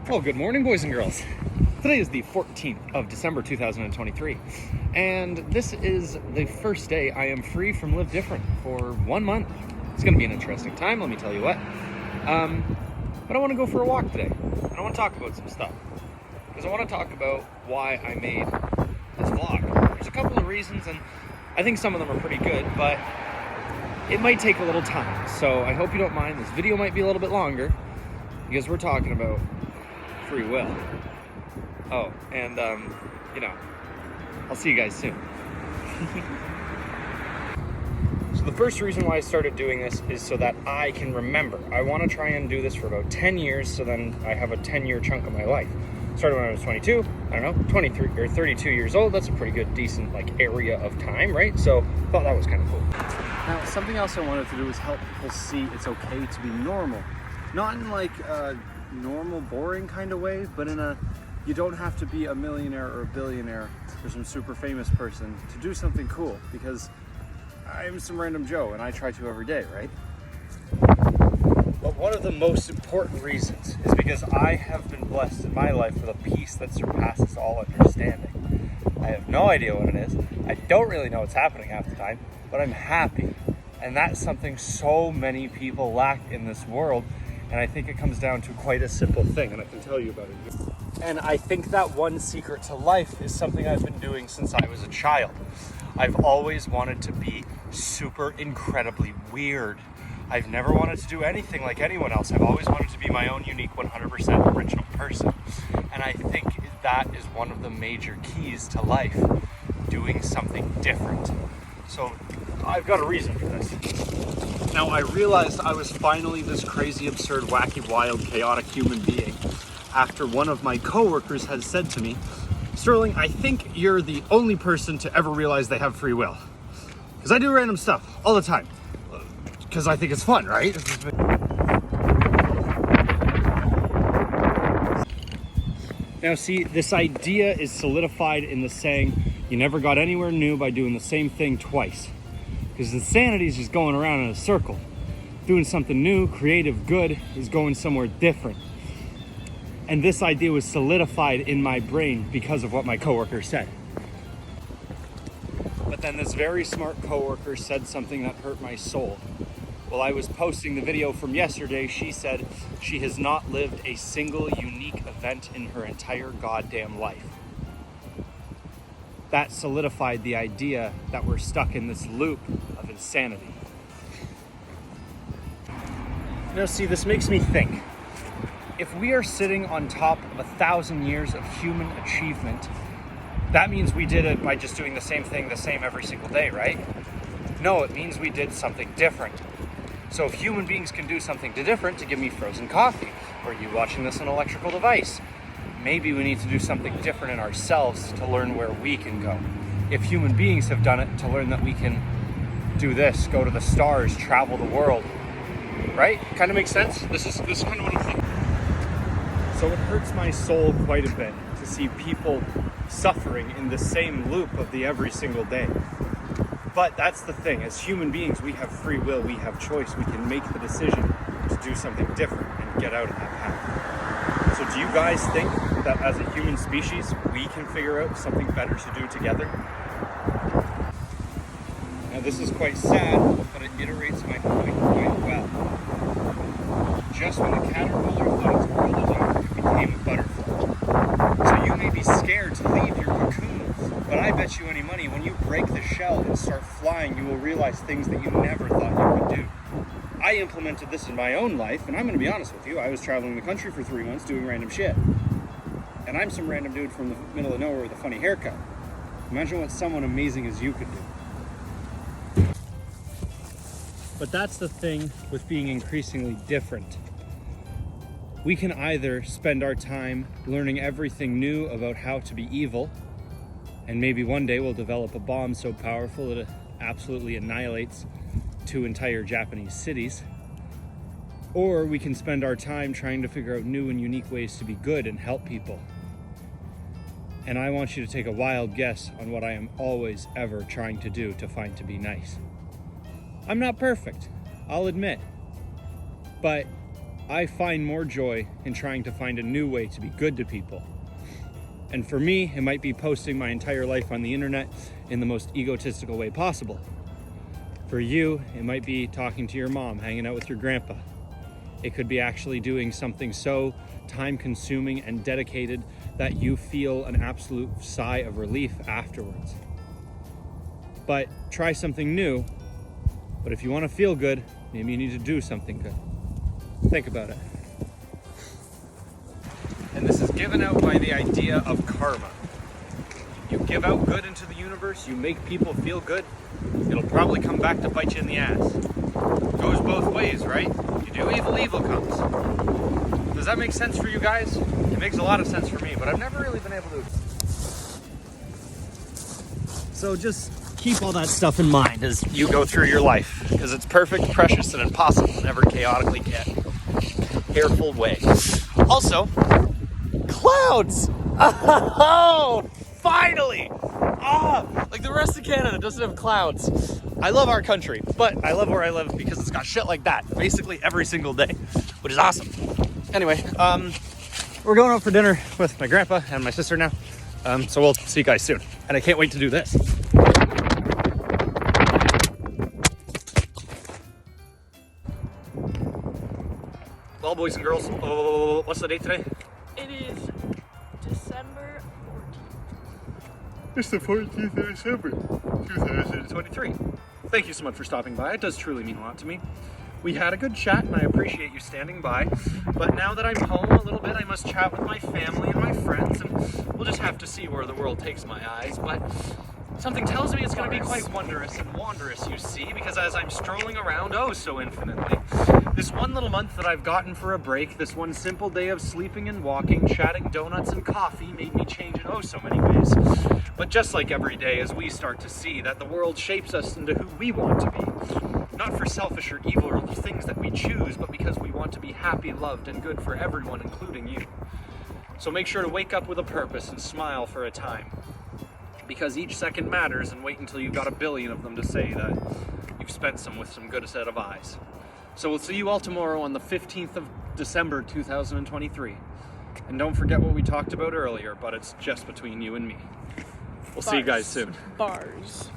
Well, good morning, boys and girls. Today is the 14th of December 2023, and this is the first day I am free from Live Different for 1 month. It's going to be an interesting time, let me tell you what. But I want to go for a walk today, and I want to talk about some stuff, because I want to talk about why I made this vlog. There's a couple of reasons, and I think some of them are pretty good, but it might take a little time, so I hope you don't mind. This video might be a little bit longer, because we're talking about free will. Oh, and I'll see you guys soon. So the first reason why I started doing this is so that I can remember. I want to try and do this for about 10 years, so then I have a 10-year chunk of my life. Started when I was 22, 23 or 32 years old. That's a pretty good, decent area of time, right? So I thought that was kind of cool. Now, something else I wanted to do is help people see it's okay to be normal. Not in a normal, boring kind of way, but in a, you don't have to be a millionaire or a billionaire or some super famous person to do something cool, because I'm some random Joe and I try to every day, right? But one of the most important reasons is because I have been blessed in my life with a peace that surpasses all understanding. I have no idea what it is. I don't really know what's happening half the time, but I'm happy. And that's something so many people lack in this world. And I think it comes down to quite a simple thing, and I can tell you about it here. And I think that one secret to life is something I've been doing since I was a child. I've always wanted to be super incredibly weird. I've never wanted to do anything like anyone else. I've always wanted to be my own unique 100% original person. And I think that is one of the major keys to life, doing something different. So I've got a reason for this. Now, I realized I was finally this crazy, absurd, wacky, wild, chaotic human being after one of my coworkers had said to me, "Sterling, I think you're the only person to ever realize they have free will." Because I do random stuff all the time. Because I think it's fun, right? Now, see, this idea is solidified in the saying, you never got anywhere new by doing the same thing twice. Because insanity is just going around in a circle. Doing something new, creative, good is going somewhere different. And this idea was solidified in my brain because of what my coworker said. But then this very smart coworker said something that hurt my soul. While I was posting the video from yesterday, she said she has not lived a single unique event in her entire goddamn life. That solidified the idea that we're stuck in this loop of insanity. Now, see, this makes me think. If we are sitting on top of 1,000 years of human achievement, that means we did it by just doing the same thing the same every single day, right? No, it means we did something different. So if human beings can do something different to give me frozen coffee, or you watching this on an electrical device, maybe we need to do something different in ourselves to learn where we can go. If human beings have done it to learn that we can do this, go to the stars, travel the world, right? Kind of makes sense? This is kind of what I'm thinking. So it hurts my soul quite a bit to see people suffering in the same loop of the every single day. But that's the thing, as human beings, we have free will, we have choice, we can make the decision to do something different and get out of that path. So do you guys think that as a human species, we can figure out something better to do together? Now this is quite sad, but it iterates my point quite well. Just when the caterpillar thought its world was over, it became a butterfly. So you may be scared to leave your cocoon, but I bet you any money, when you break the shell and start flying, you will realize things that you never thought you could do. I implemented this in my own life, and I'm going to be honest with you, I was traveling the country for 3 months doing random shit. And I'm some random dude from the middle of nowhere with a funny haircut. Imagine what someone amazing as you could do. But that's the thing with being increasingly different. We can either spend our time learning everything new about how to be evil, and maybe one day we'll develop a bomb so powerful that it absolutely annihilates 2 entire Japanese cities. Or we can spend our time trying to figure out new and unique ways to be good and help people. And I want you to take a wild guess on what I am always ever trying to do to find to be nice. I'm not perfect, I'll admit, but I find more joy in trying to find a new way to be good to people. And for me, it might be posting my entire life on the internet in the most egotistical way possible. For you, it might be talking to your mom, hanging out with your grandpa. It could be actually doing something so time-consuming and dedicated that you feel an absolute sigh of relief afterwards. But try something new. But if you want to feel good, maybe you need to do something good. Think about it. And this is given out by the idea of karma. You give out good into the universe, you make people feel good, it'll probably come back to bite you in the ass. Goes both ways, right? You do evil, evil comes. Does that make sense for you guys? It makes a lot of sense for me, but I've never really been able to. So just keep all that stuff in mind as you go through your life, because it's perfect, precious, and impossible in every chaotically careful way. Also, clouds! Oh, finally! Like the rest of Canada doesn't have clouds. I love our country, but I love where I live because it's got shit like that basically every single day, which is awesome. Anyway, we're going out for dinner with my grandpa and my sister now. So we'll see you guys soon. And I can't wait to do this. Well, boys and girls, what's the date today? It is December 14th. It's the 14th of December, 2023. Thank you so much for stopping by. It does truly mean a lot to me. We had a good chat and I appreciate you standing by. But now that I'm home a little bit, I must chat with my family and my friends, and we'll just have to see where the world takes my eyes. But something tells me it's going to be quite wondrous and wanderous, you see, because as I'm strolling around oh so infinitely, this one little month that I've gotten for a break, this one simple day of sleeping and walking, chatting donuts and coffee made me change in oh so many ways. But just like every day, as we start to see that the world shapes us into who we want to be, not for selfish or evil or the things that we choose, but because we want to be happy, loved, and good for everyone, including you. So make sure to wake up with a purpose and smile for a time, because each second matters, and wait until you've got 1 billion of them to say that you've spent some with some good set of eyes. So we'll see you all tomorrow on the 15th of December 2023. And don't forget what we talked about earlier, but it's just between you and me. We'll see you guys soon. Bars.